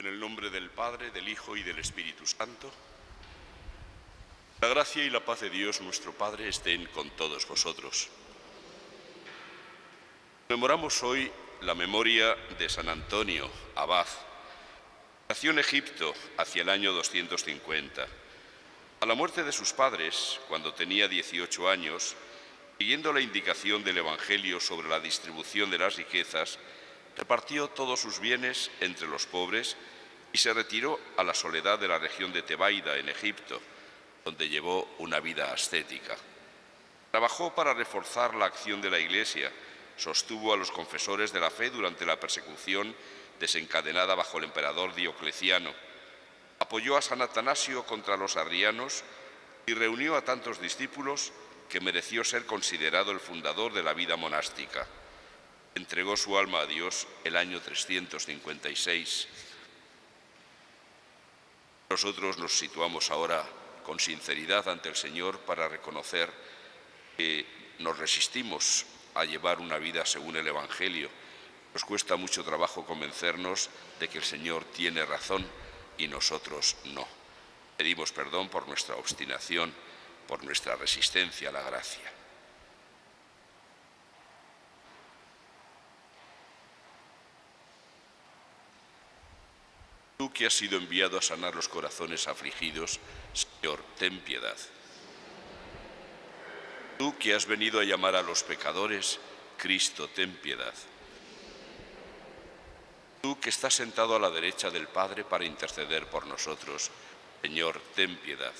el nombre del Padre, del Hijo y del Espíritu Santo. La gracia y la paz de Dios nuestro Padre estén con todos vosotros. Memoramos hoy la memoria de San Antonio, abad. Nació en Egipto hacia el año 250. A la muerte de sus padres, cuando tenía 18 años, siguiendo la indicación del Evangelio sobre la distribución de las riquezas, repartió todos sus bienes entre los pobres y se retiró a la soledad de la región de Tebaida, en Egipto, donde llevó una vida ascética. Trabajó para reforzar la acción de la Iglesia, sostuvo a los confesores de la fe durante la persecución desencadenada bajo el emperador Diocleciano, apoyó a San Atanasio contra los arrianos y reunió a tantos discípulos que mereció ser considerado el fundador de la vida monástica. Entregó su alma a Dios el año 356. Nosotros nos situamos ahora con sinceridad ante el Señor para reconocer que nos resistimos a llevar una vida según el Evangelio. Nos cuesta mucho trabajo convencernos de que el Señor tiene razón y nosotros no. Pedimos perdón por nuestra obstinación, por nuestra resistencia a la gracia. Tú que has sido enviado a sanar los corazones afligidos, Señor, ten piedad. Tú que has venido a llamar a los pecadores, Cristo, ten piedad. Tú que estás sentado a la derecha del Padre para interceder por nosotros, Señor, ten piedad.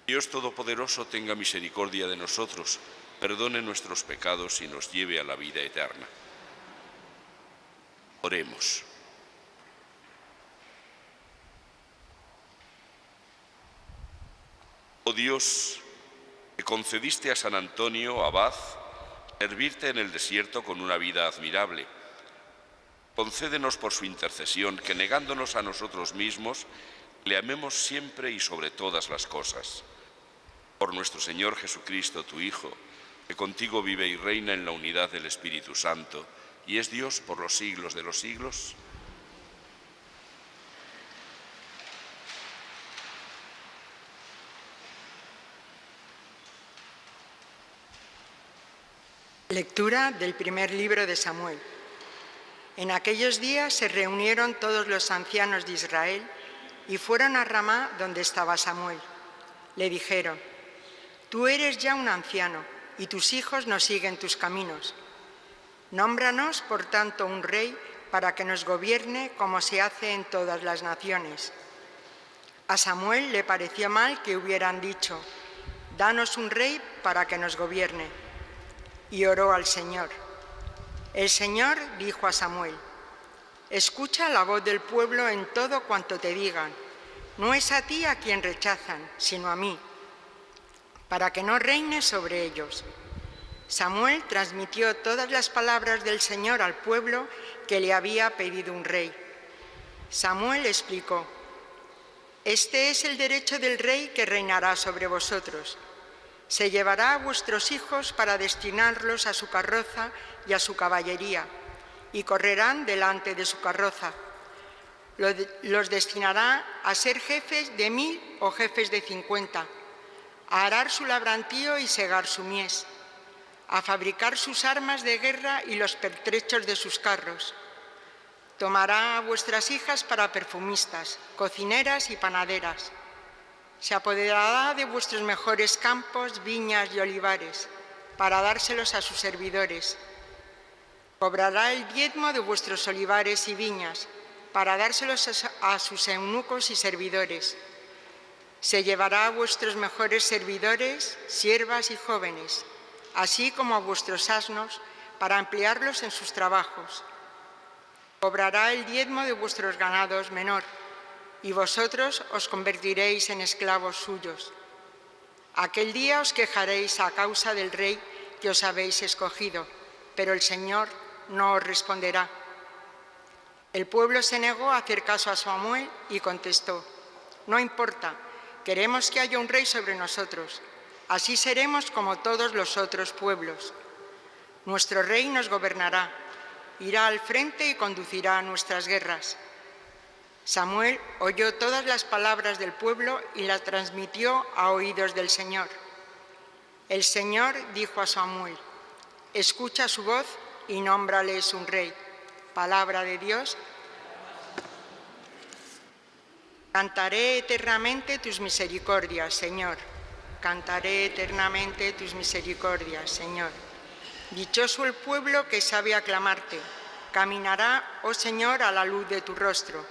Dios Todopoderoso tenga misericordia de nosotros, perdone nuestros pecados y nos lleve a la vida eterna. Oremos. Oh Dios, que concediste a San Antonio, abad, servirte en el desierto con una vida admirable, concédenos por su intercesión que, negándonos a nosotros mismos, le amemos siempre y sobre todas las cosas. Por nuestro Señor Jesucristo, tu Hijo, que contigo vive y reina en la unidad del Espíritu Santo, y es Dios por los siglos de los siglos. Lectura del primer libro de Samuel. En aquellos días se reunieron todos los ancianos de Israel y fueron a Ramá donde estaba Samuel. Le dijeron: «Tú eres ya un anciano y tus hijos no siguen tus caminos. Nómbranos, por tanto, un rey para que nos gobierne como se hace en todas las naciones». A Samuel le pareció mal que hubieran dicho: «Danos un rey para que nos gobierne». Y oró al Señor. El Señor dijo a Samuel: «Escucha la voz del pueblo en todo cuanto te digan. No es a ti a quien rechazan, sino a mí, para que no reines sobre ellos». Samuel transmitió todas las palabras del Señor al pueblo que le había pedido un rey. Samuel explicó: «Este es el derecho del rey que reinará sobre vosotros. Se llevará a vuestros hijos para destinarlos a su carroza y a su caballería, y correrán delante de su carroza. Los destinará a ser jefes de 1000 o jefes de 50, a arar su labrantío y segar su mies, a fabricar sus armas de guerra y los pertrechos de sus carros. Tomará a vuestras hijas para perfumistas, cocineras y panaderas. Se apoderará de vuestros mejores campos, viñas y olivares, para dárselos a sus servidores. Cobrará el diezmo de vuestros olivares y viñas, para dárselos a sus eunucos y servidores. Se llevará a vuestros mejores servidores, siervas y jóvenes, así como a vuestros asnos, para emplearlos en sus trabajos. Cobrará el diezmo de vuestros ganados menor, y vosotros os convertiréis en esclavos suyos. Aquel día os quejaréis a causa del rey que os habéis escogido, pero el Señor no os responderá». El pueblo se negó a hacer caso a Samuel y contestó: «No importa, queremos que haya un rey sobre nosotros, así seremos como todos los otros pueblos. Nuestro rey nos gobernará, irá al frente y conducirá nuestras guerras. Samuel oyó todas las palabras del pueblo y las transmitió a oídos del Señor. El Señor dijo a Samuel: escucha su voz y nómbrales un rey. Palabra de Dios. Cantaré eternamente tus misericordias, Señor. Cantaré eternamente tus misericordias, Señor. Dichoso el pueblo que sabe aclamarte. Caminará, oh Señor, a la luz de tu rostro.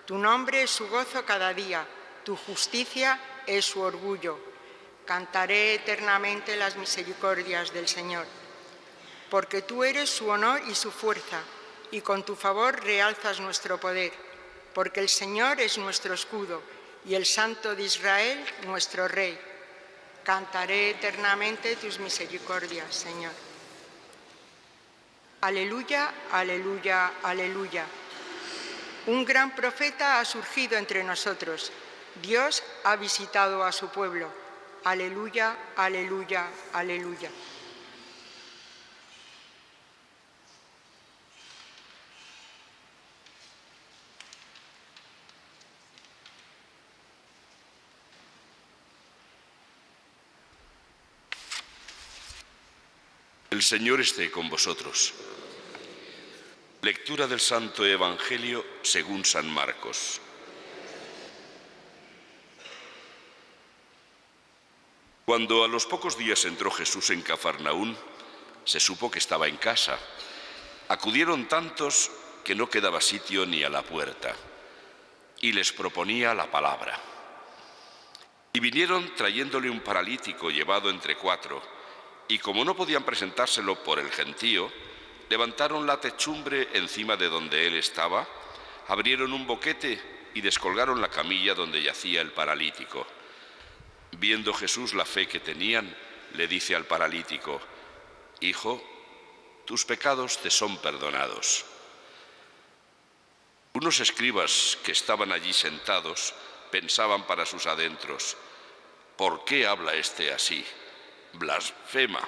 Tu nombre es su gozo cada día. Tu justicia es su orgullo. Cantaré eternamente las misericordias del Señor. Porque tú eres su honor y su fuerza, y con tu favor realzas nuestro poder. Porque el Señor es nuestro escudo, y el Santo de Israel nuestro Rey. Cantaré eternamente tus misericordias, Señor. Aleluya, aleluya, aleluya. Un gran profeta ha surgido entre nosotros. Dios ha visitado a su pueblo. Aleluya, aleluya, aleluya. El Señor esté con vosotros. Lectura del Santo Evangelio según San Marcos. Cuando a los pocos días entró Jesús en Cafarnaún, se supo que estaba en casa. Acudieron tantos que no quedaba sitio ni a la puerta, y les proponía la palabra. Y vinieron trayéndole un paralítico llevado entre cuatro, y como no podían presentárselo por el gentío, levantaron la techumbre encima de donde él estaba, abrieron un boquete y descolgaron la camilla donde yacía el paralítico. Viendo Jesús la fe que tenían, le dice al paralítico: Hijo, tus pecados te son perdonados. Unos escribas que estaban allí sentados pensaban para sus adentros: ¿por qué habla este así? Blasfema.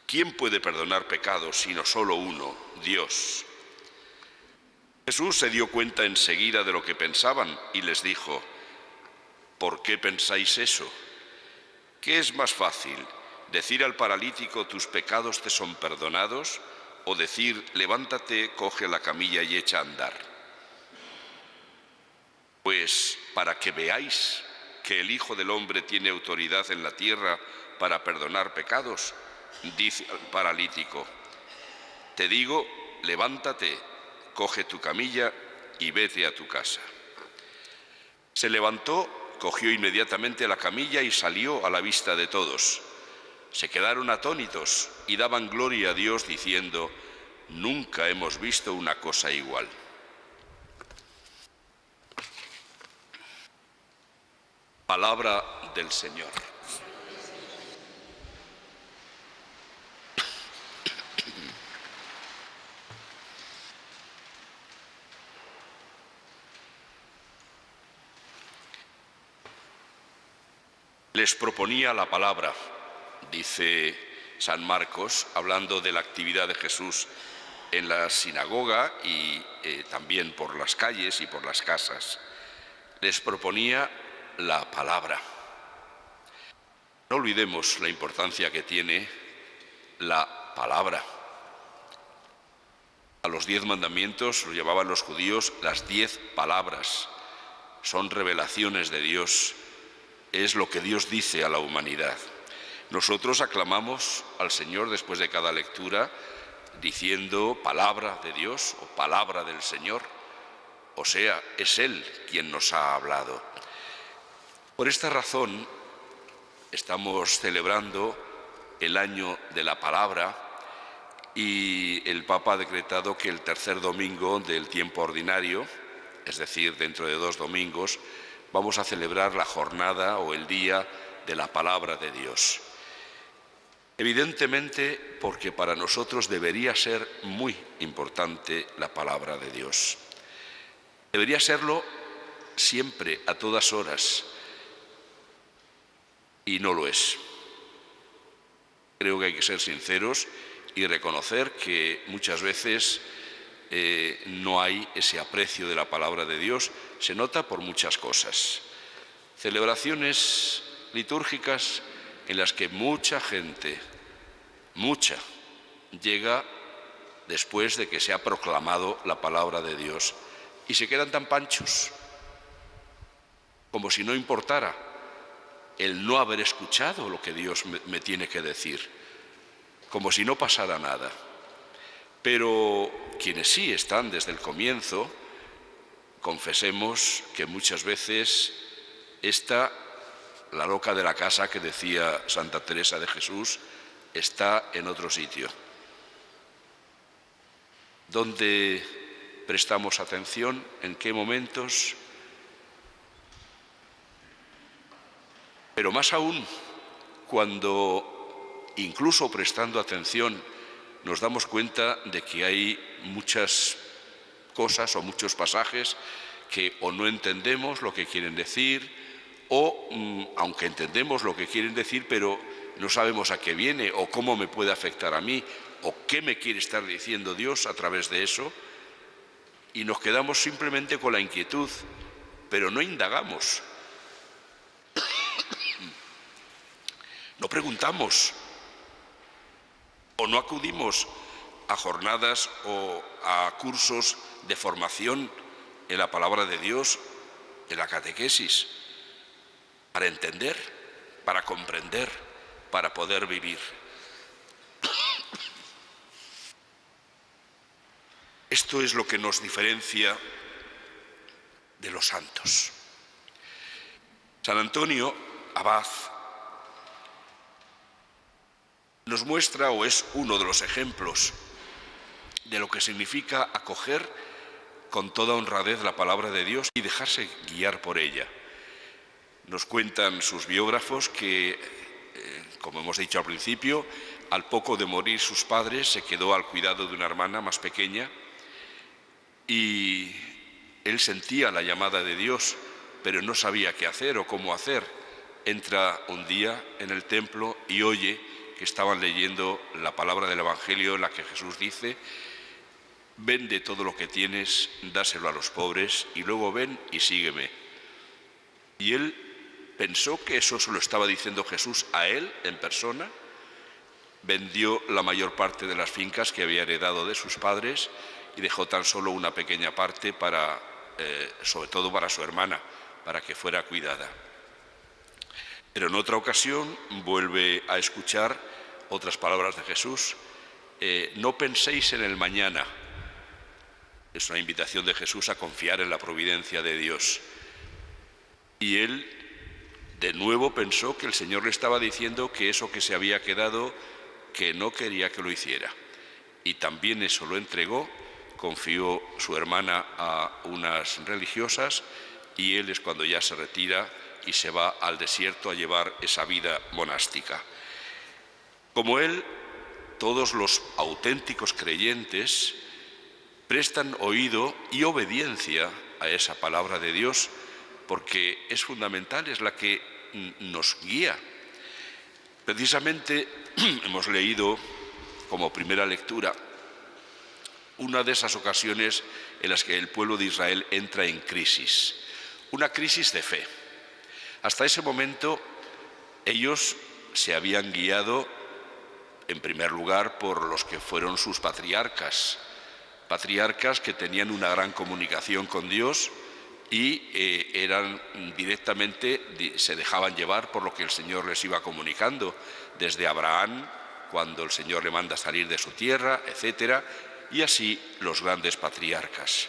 ¿Quién puede perdonar pecados sino solo uno, Dios? Jesús se dio cuenta enseguida de lo que pensaban y les dijo: ¿por qué pensáis eso? ¿Qué es más fácil, decir al paralítico tus pecados te son perdonados, o decir levántate, coge la camilla y echa a andar? Pues para que veáis que el Hijo del Hombre tiene autoridad en la tierra para perdonar pecados, dice al paralítico: te digo, levántate, coge tu camilla y vete a tu casa. Se levantó, cogió inmediatamente la camilla y salió a la vista de todos. Se quedaron atónitos y daban gloria a Dios diciendo: nunca hemos visto una cosa igual. Palabra del Señor. Les proponía la palabra, dice San Marcos, hablando de la actividad de Jesús en la sinagoga y también por las calles y por las casas. Les proponía la palabra. No olvidemos la importancia que tiene la palabra. A los 10 mandamientos los llamaban los judíos las 10 palabras. Son revelaciones de Dios. Es lo que Dios dice a la humanidad. Nosotros aclamamos al Señor después de cada lectura diciendo palabra de Dios o palabra del Señor. O sea, es Él quien nos ha hablado. Por esta razón estamos celebrando el año de la palabra y el Papa ha decretado que el tercer domingo del tiempo ordinario, es decir, dentro de 2 domingos, vamos a celebrar la jornada o el día de la palabra de Dios. Evidentemente, porque para nosotros debería ser muy importante la palabra de Dios. Debería serlo siempre, a todas horas, y no lo es. Creo que hay que ser sinceros y reconocer que muchas veces no hay ese aprecio de la palabra de Dios. Se nota por muchas cosas. Celebraciones litúrgicas en las que mucha gente, llega después de que se ha proclamado la palabra de Dios y se quedan tan panchos, como si no importara el no haber escuchado lo que Dios me tiene que decir, como si no pasara nada. Pero quienes sí están desde el comienzo, confesemos que muchas veces la loca de la casa que decía Santa Teresa de Jesús, está en otro sitio. ¿Dónde prestamos atención? ¿En qué momentos? Pero más aún, cuando incluso prestando atención nos damos cuenta de que hay muchas cosas o muchos pasajes que o no entendemos lo que quieren decir, o aunque entendemos lo que quieren decir, pero no sabemos a qué viene o cómo me puede afectar a mí o qué me quiere estar diciendo Dios a través de eso, y nos quedamos simplemente con la inquietud, pero no indagamos. No preguntamos o no acudimos a jornadas o a cursos de formación en la palabra de Dios, en la catequesis, para entender, para comprender, para poder vivir. Esto es lo que nos diferencia de los santos. San Antonio Abad nos muestra, o es uno de los ejemplos de lo que significa acoger con toda honradez la palabra de Dios y dejarse guiar por ella. Nos cuentan sus biógrafos que, como hemos dicho al principio, al poco de morir sus padres se quedó al cuidado de una hermana más pequeña y él sentía la llamada de Dios, pero no sabía qué hacer o cómo hacer. Entra un día en el templo y oye que estaban leyendo la palabra del Evangelio en la que Jesús dice: vende todo lo que tienes, dáselo a los pobres y luego ven y sígueme. Y él pensó que eso se lo estaba diciendo Jesús a él en persona. Vendió la mayor parte de las fincas que había heredado de sus padres y dejó tan solo una pequeña parte sobre todo para su hermana, para que fuera cuidada. Pero en otra ocasión vuelve a escuchar otras palabras de Jesús: no penséis en el mañana. Es una invitación de Jesús a confiar en la providencia de Dios. Y él de nuevo pensó que el Señor le estaba diciendo que eso que se había quedado, que no quería que lo hiciera. Y también eso lo entregó, confió su hermana a unas religiosas y él es cuando ya se retira y se va al desierto a llevar esa vida monástica. Como él, todos los auténticos creyentes prestan oído y obediencia a esa palabra de Dios, porque es fundamental, es la que nos guía. Precisamente hemos leído como primera lectura una de esas ocasiones en las que el pueblo de Israel entra en crisis, una crisis de fe. Hasta ese momento ellos se habían guiado en primer lugar por los que fueron sus patriarcas que tenían una gran comunicación con Dios y se dejaban llevar por lo que el Señor les iba comunicando, desde Abraham, cuando el Señor le manda salir de su tierra, etcétera, y así los grandes patriarcas.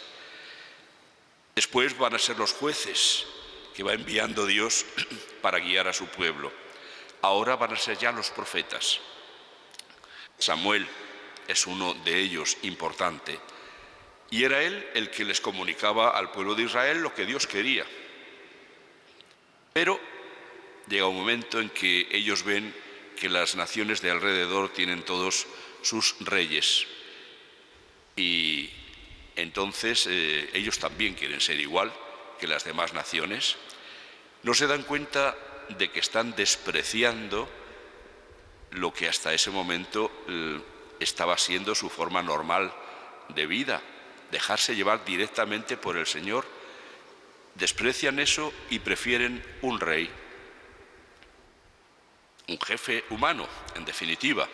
Después van a ser los jueces que va enviando Dios para guiar a su pueblo. Ahora van a ser ya los profetas. Samuel es uno de ellos importante, y era él el que les comunicaba al pueblo de Israel lo que Dios quería. Pero llega un momento en que ellos ven que las naciones de alrededor tienen todos sus reyes, y entonces ellos también quieren ser igual que las demás naciones. No se dan cuenta de que están despreciando lo que hasta ese momento estaba siendo su forma normal de vida, dejarse llevar directamente por el Señor. Desprecian eso y prefieren un rey, un jefe humano, en definitiva.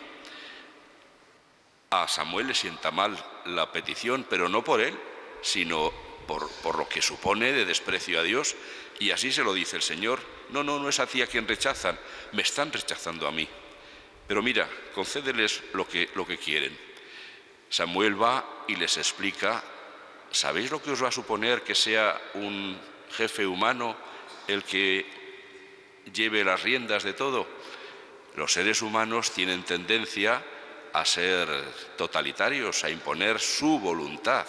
A Samuel le sienta mal la petición, pero no por él, sino por lo que supone de desprecio a Dios. Y así se lo dice el Señor: no es a ti a quien rechazan, me están rechazando a mí. Pero mira, concédeles lo que quieren. Samuel va y les explica: ¿sabéis lo que os va a suponer que sea un jefe humano el que lleve las riendas de todo? Los seres humanos tienen tendencia a ser totalitarios, a imponer su voluntad.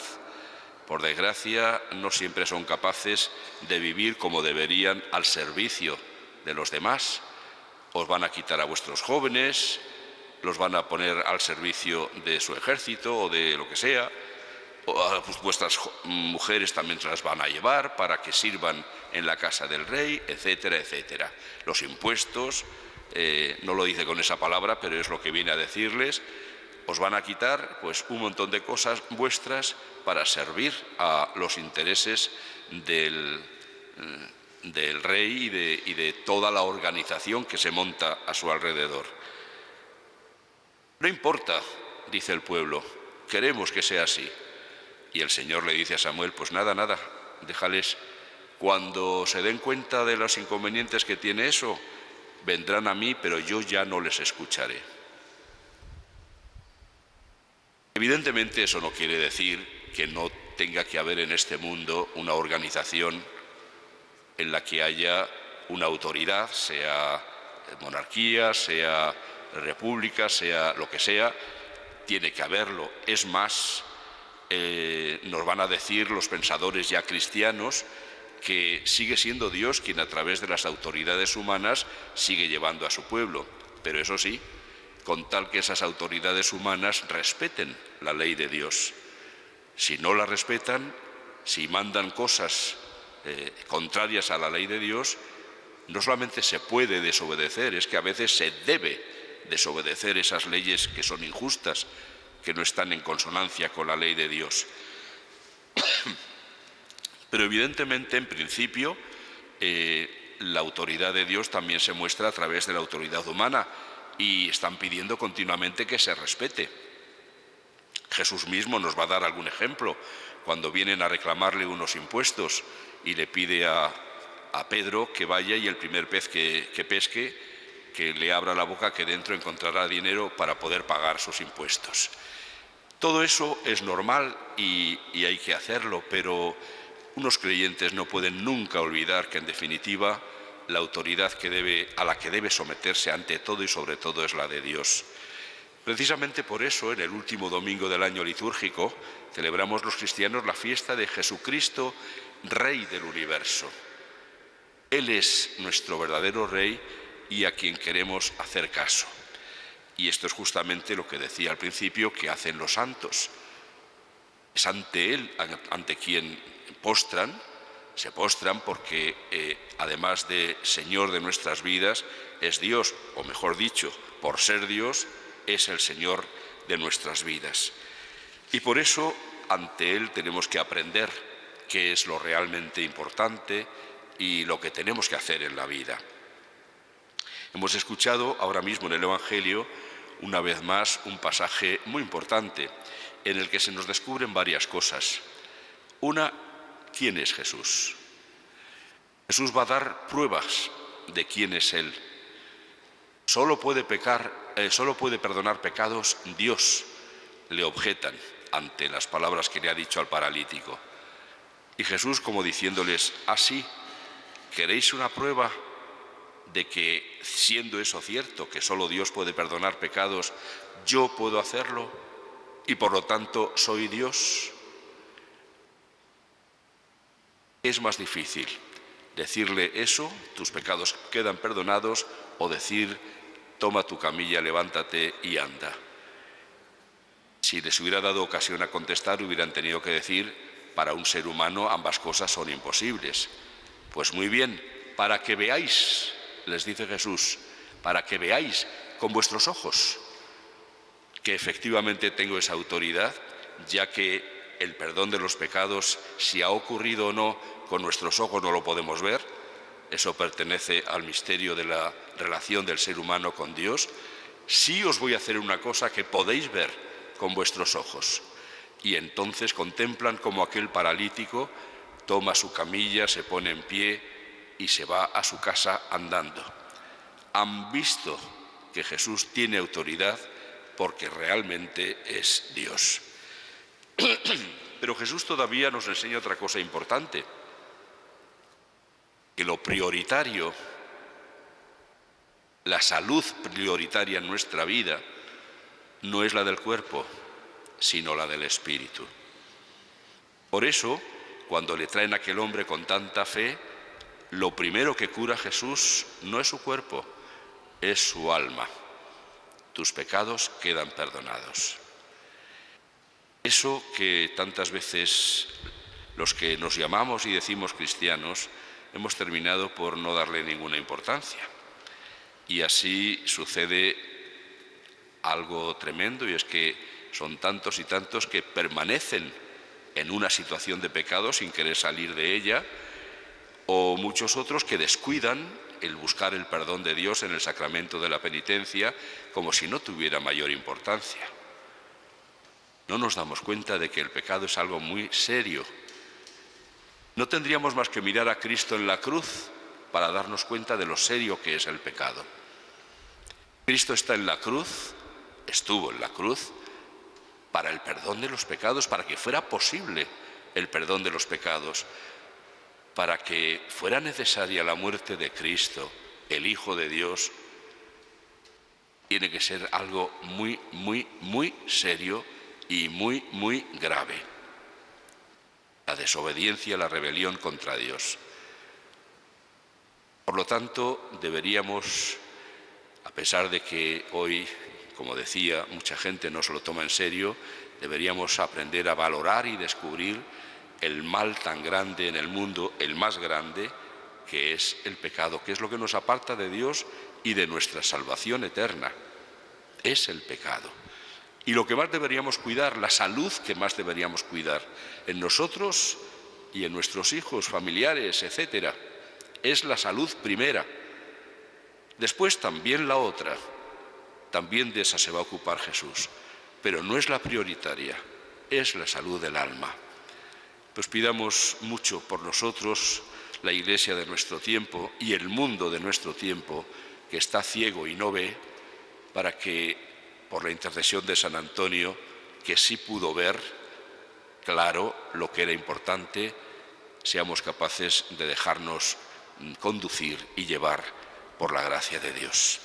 Por desgracia, no siempre son capaces de vivir como deberían al servicio de los demás. Os van a quitar a vuestros jóvenes, los van a poner al servicio de su ejército o de lo que sea, o a vuestras mujeres también se las van a llevar para que sirvan en la casa del rey, etcétera, etcétera. Los impuestos, no lo dice con esa palabra, pero es lo que viene a decirles: os van a quitar pues un montón de cosas vuestras para servir a los intereses del rey y de toda la organización que se monta a su alrededor. No importa, dice el pueblo, queremos que sea así. Y el Señor le dice a Samuel: pues nada, déjales. Cuando se den cuenta de los inconvenientes que tiene eso, vendrán a mí, pero yo ya no les escucharé. Evidentemente eso no quiere decir que no tenga que haber en este mundo una organización en la que haya una autoridad, sea monarquía, sea república, sea lo que sea, tiene que haberlo. Es más, nos van a decir los pensadores ya cristianos que sigue siendo Dios quien a través de las autoridades humanas sigue llevando a su pueblo, pero eso sí, con tal que esas autoridades humanas respeten la ley de Dios. Si no la respetan, si mandan cosas contrarias a la ley de Dios, no solamente se puede desobedecer, es que a veces se debe desobedecer esas leyes que son injustas, que no están en consonancia con la ley de Dios. Pero evidentemente, en principio, la autoridad de Dios también se muestra a través de la autoridad humana y están pidiendo continuamente que se respete. Jesús mismo nos va a dar algún ejemplo cuando vienen a reclamarle unos impuestos y le pide a Pedro que vaya y el primer pez que pesque, que le abra la boca, que dentro encontrará dinero para poder pagar sus impuestos. Todo eso es normal y hay que hacerlo, pero unos creyentes no pueden nunca olvidar que, en definitiva, la autoridad a la que debe someterse ante todo y sobre todo es la de Dios. Precisamente por eso, en el último domingo del año litúrgico, celebramos los cristianos la fiesta de Jesucristo, Rey del universo. Él es nuestro verdadero Rey y a quien queremos hacer caso. Y esto es justamente lo que decía al principio que hacen los santos. Es ante Él ante quien se postran porque además de Señor de nuestras vidas, es Dios, o mejor dicho, por ser Dios, es el Señor de nuestras vidas. Y por eso ante Él tenemos que aprender qué es lo realmente importante y lo que tenemos que hacer en la vida. Hemos escuchado ahora mismo en el Evangelio, una vez más, un pasaje muy importante en el que se nos descubren varias cosas. Una, ¿quién es Jesús? Jesús va a dar pruebas de quién es Él. Solo puede perdonar pecados Dios, le objetan ante las palabras que le ha dicho al paralítico. Y Jesús, como diciéndoles: ¿así queréis una prueba de que, siendo eso cierto, que solo Dios puede perdonar pecados, yo puedo hacerlo y por lo tanto soy Dios? Es más difícil decirle eso, tus pecados quedan perdonados, o decir: toma tu camilla, levántate y anda. Si les hubiera dado ocasión a contestar, hubieran tenido que decir: para un ser humano ambas cosas son imposibles. Pues muy bien, para que veáis, les dice Jesús, para que veáis con vuestros ojos que efectivamente tengo esa autoridad, ya que el perdón de los pecados, si ha ocurrido o no, con nuestros ojos no lo podemos ver. Eso pertenece al misterio de la relación del ser humano con Dios. Sí os voy a hacer una cosa que podéis ver con vuestros ojos. Y entonces contemplan como aquel paralítico toma su camilla, se pone en pie y se va a su casa andando. Han visto que Jesús tiene autoridad porque realmente es Dios. Pero Jesús todavía nos enseña otra cosa importante, que lo prioritario, la salud prioritaria en nuestra vida, no es la del cuerpo, sino la del espíritu. Por eso, cuando le traen a aquel hombre con tanta fe, lo primero que cura Jesús no es su cuerpo, es su alma. Tus pecados quedan perdonados. Eso que tantas veces los que nos llamamos y decimos cristianos hemos terminado por no darle ninguna importancia. Y así sucede algo tremendo, y es que son tantos y tantos que permanecen en una situación de pecado sin querer salir de ella, o muchos otros que descuidan el buscar el perdón de Dios en el sacramento de la penitencia como si no tuviera mayor importancia. No nos damos cuenta de que el pecado es algo muy serio. No tendríamos más que mirar a Cristo en la cruz para darnos cuenta de lo serio que es el pecado. Cristo está en la cruz, estuvo en la cruz, para el perdón de los pecados, para que fuera posible el perdón de los pecados, para que fuera necesaria la muerte de Cristo, el Hijo de Dios. Tiene que ser algo muy, muy, muy serio y muy, muy grave. La desobediencia, la rebelión contra Dios. Por lo tanto, deberíamos, a pesar de que hoy, como decía, mucha gente no se lo toma en serio, deberíamos aprender a valorar y descubrir el mal tan grande en el mundo, el más grande, que es el pecado, que es lo que nos aparta de Dios y de nuestra salvación eterna. Es el pecado. Y lo que más deberíamos cuidar, la salud que más deberíamos cuidar en nosotros y en nuestros hijos, familiares, etcétera, es la salud primera. Después también la otra, también de esa se va a ocupar Jesús, pero no es la prioritaria, es la salud del alma. Pues pidamos mucho por nosotros, la Iglesia de nuestro tiempo y el mundo de nuestro tiempo, que está ciego y no ve, para que por la intercesión de San Antonio, que sí pudo ver claro lo que era importante, seamos capaces de dejarnos conducir y llevar por la gracia de Dios.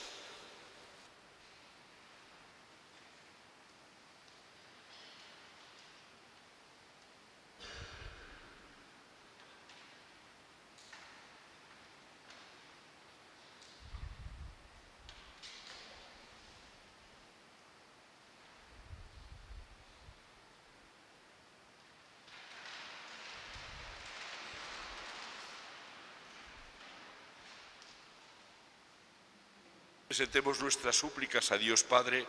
Presentemos nuestras súplicas a Dios Padre,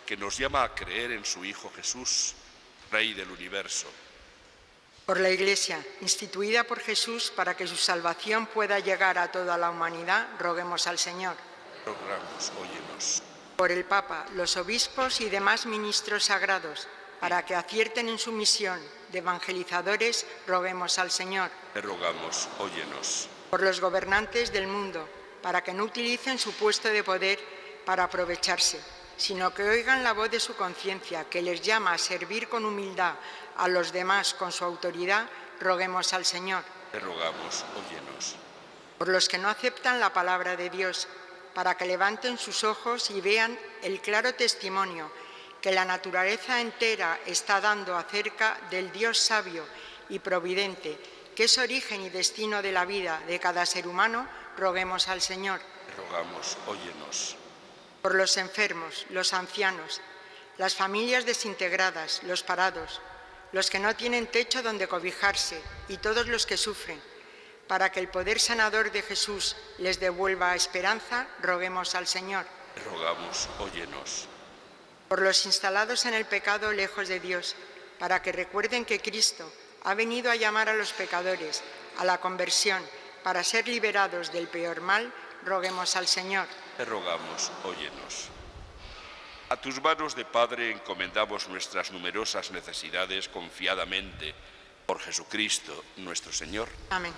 que nos llama a creer en su Hijo Jesús, Rey del universo. Por la Iglesia, instituida por Jesús para que su salvación pueda llegar a toda la humanidad, roguemos al Señor. Rogamos, óyenos. Por el Papa, los obispos y demás ministros sagrados, para que acierten en su misión de evangelizadores, roguemos al Señor. Te rogamos, óyenos. Por los gobernantes del mundo, para que no utilicen su puesto de poder para aprovecharse, sino que oigan la voz de su conciencia, que les llama a servir con humildad a los demás con su autoridad, roguemos al Señor. Te rogamos, óyenos. Por los que no aceptan la palabra de Dios, para que levanten sus ojos y vean el claro testimonio que la naturaleza entera está dando acerca del Dios sabio y providente, que es origen y destino de la vida de cada ser humano, roguemos al Señor. Te rogamos, óyenos. Por los enfermos, los ancianos, las familias desintegradas, los parados, los que no tienen techo donde cobijarse y todos los que sufren, para que el poder sanador de Jesús les devuelva esperanza, roguemos al Señor. Te rogamos, óyenos. por los instalados en el pecado lejos de Dios, para que recuerden que Cristo ha venido a llamar a los pecadores a la conversión para ser liberados del peor mal, roguemos al Señor. Te rogamos, óyenos. A tus manos de Padre encomendamos nuestras numerosas necesidades confiadamente, por Jesucristo nuestro Señor. Amén.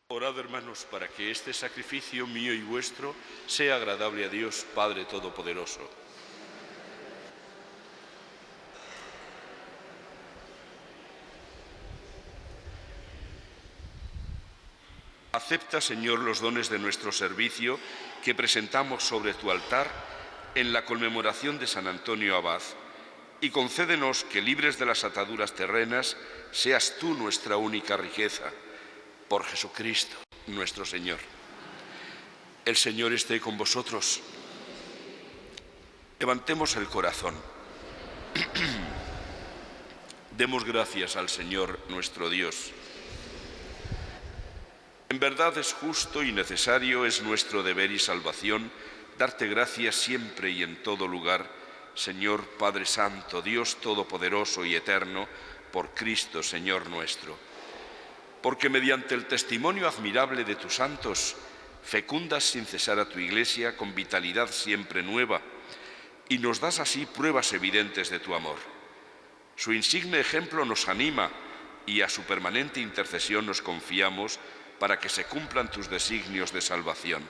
Orad, hermanos, para que este sacrificio mío y vuestro sea agradable a Dios, Padre Todopoderoso. Acepta, Señor, los dones de nuestro servicio que presentamos sobre tu altar en la conmemoración de San Antonio Abad, y concédenos que, libres de las ataduras terrenas, seas tú nuestra única riqueza. Por Jesucristo, nuestro Señor. El Señor esté con vosotros. Levantemos el corazón. Demos gracias al Señor, nuestro Dios. En verdad es justo y necesario, es nuestro deber y salvación, darte gracias siempre y en todo lugar, Señor Padre Santo, Dios Todopoderoso y Eterno, por Cristo, Señor nuestro. Porque mediante el testimonio admirable de tus santos, fecundas sin cesar a tu Iglesia con vitalidad siempre nueva, y nos das así pruebas evidentes de tu amor. Su insigne ejemplo nos anima, y a su permanente intercesión nos confiamos para que se cumplan tus designios de salvación.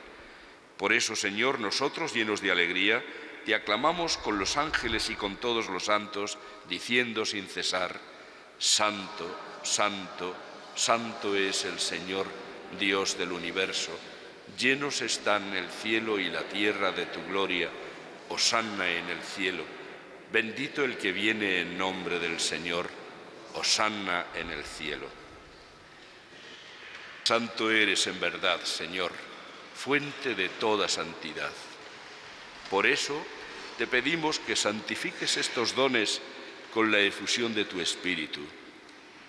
Por eso, Señor, nosotros, llenos de alegría, te aclamamos con los ángeles y con todos los santos, diciendo sin cesar: Santo, Santo, Santo es el Señor, Dios del universo. Llenos están el cielo y la tierra de tu gloria. Hosanna en el cielo. Bendito el que viene en nombre del Señor. Hosanna en el cielo. Santo eres en verdad, Señor, fuente de toda santidad. Por eso te pedimos que santifiques estos dones con la efusión de tu Espíritu,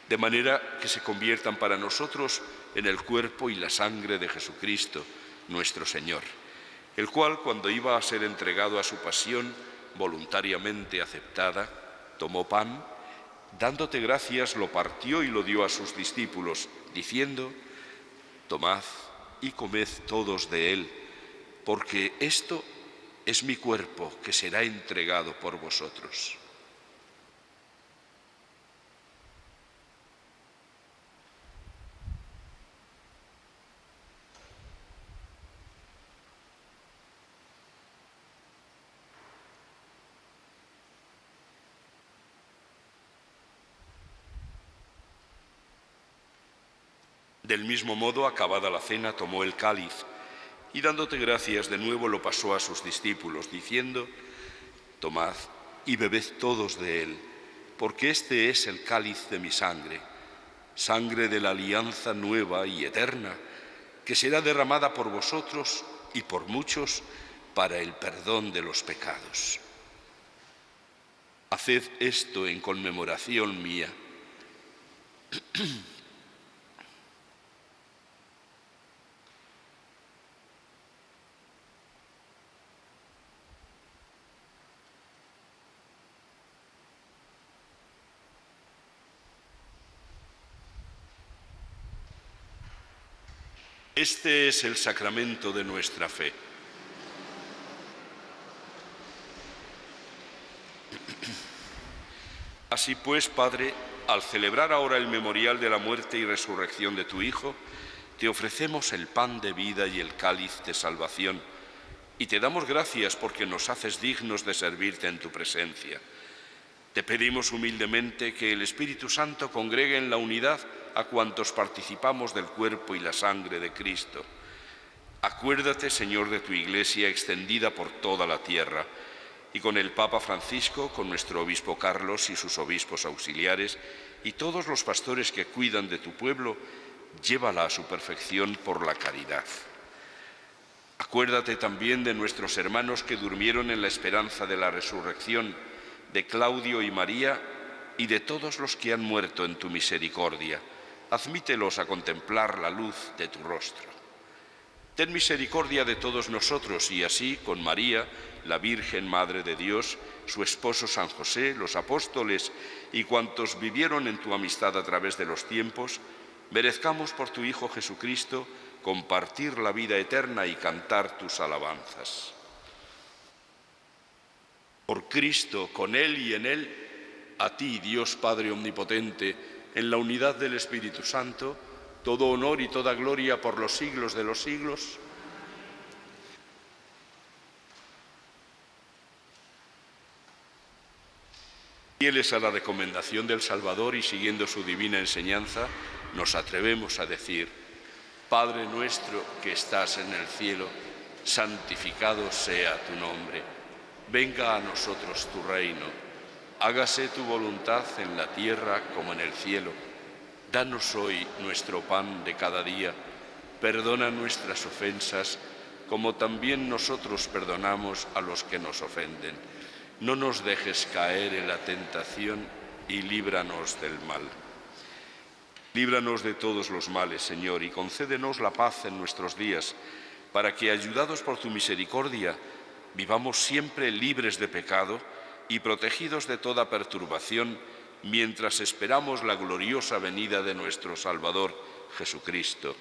de manera que se conviertan para nosotros en el cuerpo y la sangre de Jesucristo, nuestro Señor, el cual, cuando iba a ser entregado a su pasión voluntariamente aceptada, tomó pan, dándote gracias, lo partió y lo dio a sus discípulos, diciendo: Tomad y comed todos de él, porque esto es mi cuerpo que será entregado por vosotros. Del mismo modo, acabada la cena, tomó el cáliz y dándote gracias de nuevo lo pasó a sus discípulos, diciendo: tomad y bebed todos de él, porque este es el cáliz de mi sangre, sangre de la alianza nueva y eterna, que será derramada por vosotros y por muchos para el perdón de los pecados. Haced esto en conmemoración mía. Este es el sacramento de nuestra fe. Así pues, Padre, al celebrar ahora el memorial de la muerte y resurrección de tu Hijo, te ofrecemos el pan de vida y el cáliz de salvación, y te damos gracias porque nos haces dignos de servirte en tu presencia. Te pedimos humildemente que el Espíritu Santo congregue en la unidad a cuantos participamos del cuerpo y la sangre de Cristo. Acuérdate, Señor, de tu Iglesia extendida por toda la tierra, y con el Papa Francisco, con nuestro obispo Carlos y sus obispos auxiliares, y todos los pastores que cuidan de tu pueblo, llévala a su perfección por la caridad. Acuérdate también de nuestros hermanos que durmieron en la esperanza de la resurrección, de Claudio y María, y de todos los que han muerto en tu misericordia. Admítelos a contemplar la luz de tu rostro. Ten misericordia de todos nosotros y así, con María, la Virgen Madre de Dios, su esposo San José, los apóstoles y cuantos vivieron en tu amistad a través de los tiempos, merezcamos por tu Hijo Jesucristo compartir la vida eterna y cantar tus alabanzas. Por Cristo, con Él y en Él, a ti, Dios Padre Omnipotente, en la unidad del Espíritu Santo, todo honor y toda gloria por los siglos de los siglos. Fieles a la recomendación del Salvador y siguiendo su divina enseñanza, nos atrevemos a decir: Padre nuestro que estás en el cielo, santificado sea tu nombre. Venga a nosotros tu reino. Hágase tu voluntad en la tierra como en el cielo. Danos hoy nuestro pan de cada día. Perdona nuestras ofensas, como también nosotros perdonamos a los que nos ofenden. No nos dejes caer en la tentación y líbranos del mal. Líbranos de todos los males, Señor, y concédenos la paz en nuestros días, para que, ayudados por tu misericordia, vivamos siempre libres de pecado y protegidos de toda perturbación, mientras esperamos la gloriosa venida de nuestro Salvador, Jesucristo.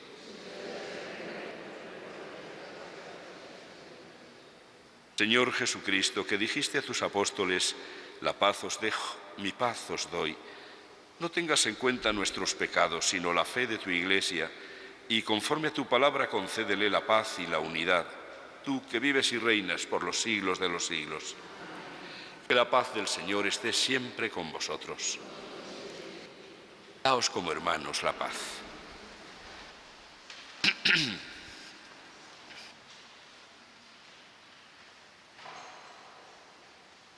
Señor Jesucristo, que dijiste a tus apóstoles: la paz os dejo, mi paz os doy. No tengas en cuenta nuestros pecados, sino la fe de tu Iglesia, y conforme a tu palabra concédele la paz y la unidad, tú que vives y reinas por los siglos de los siglos. Que la paz del Señor esté siempre con vosotros. Daos como hermanos la paz.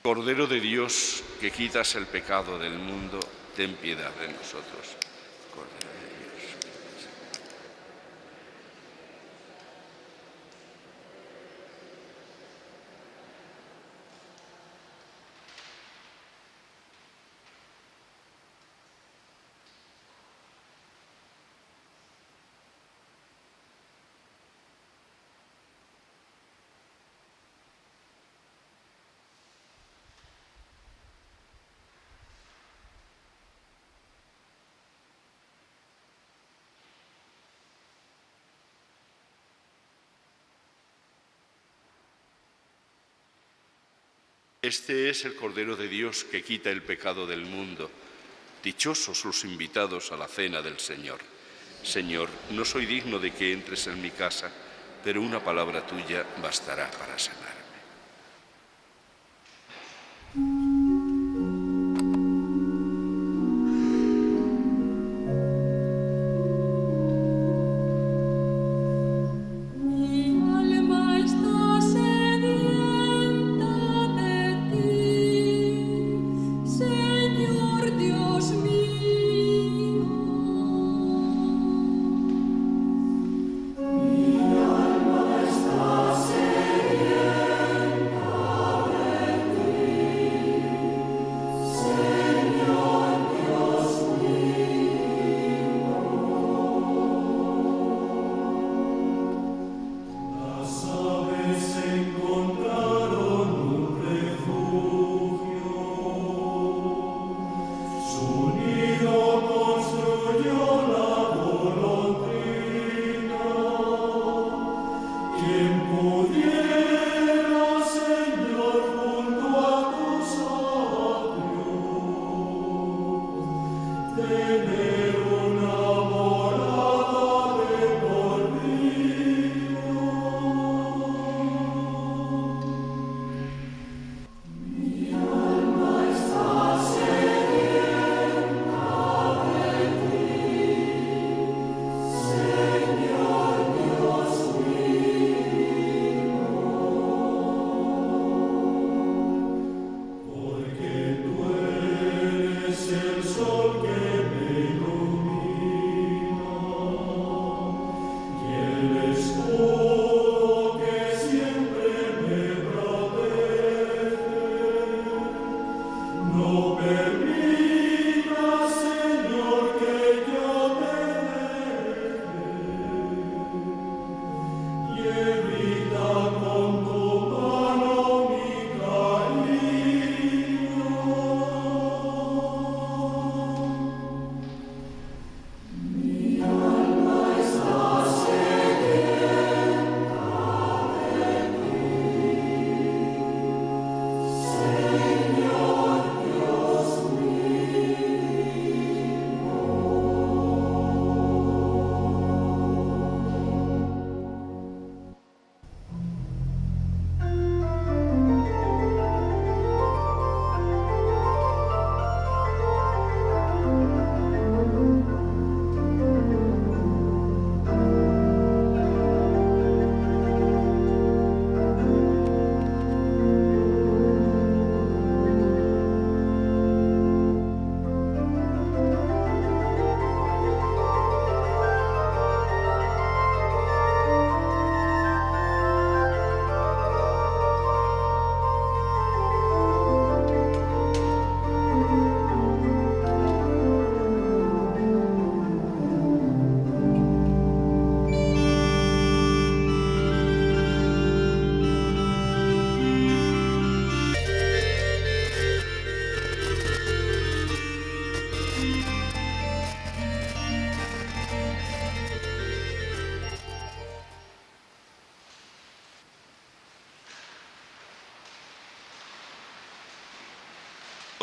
Cordero de Dios, que quitas el pecado del mundo, ten piedad de nosotros. Cordero de Dios. Este es el Cordero de Dios que quita el pecado del mundo. Dichosos los invitados a la cena del Señor. Señor, no soy digno de que entres en mi casa, pero una palabra tuya bastará para sanarme.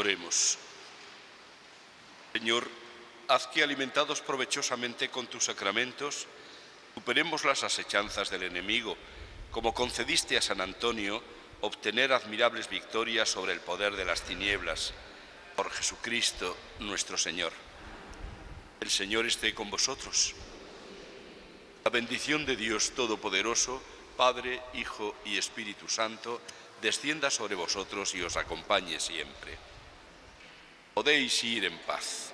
Oremos. Señor, haz que, alimentados provechosamente con tus sacramentos, superemos las asechanzas del enemigo, como concediste a San Antonio obtener admirables victorias sobre el poder de las tinieblas. Por Jesucristo nuestro Señor. El Señor esté con vosotros. La bendición de Dios Todopoderoso, Padre, Hijo y Espíritu Santo, descienda sobre vosotros y os acompañe siempre. Podéis ir en paz.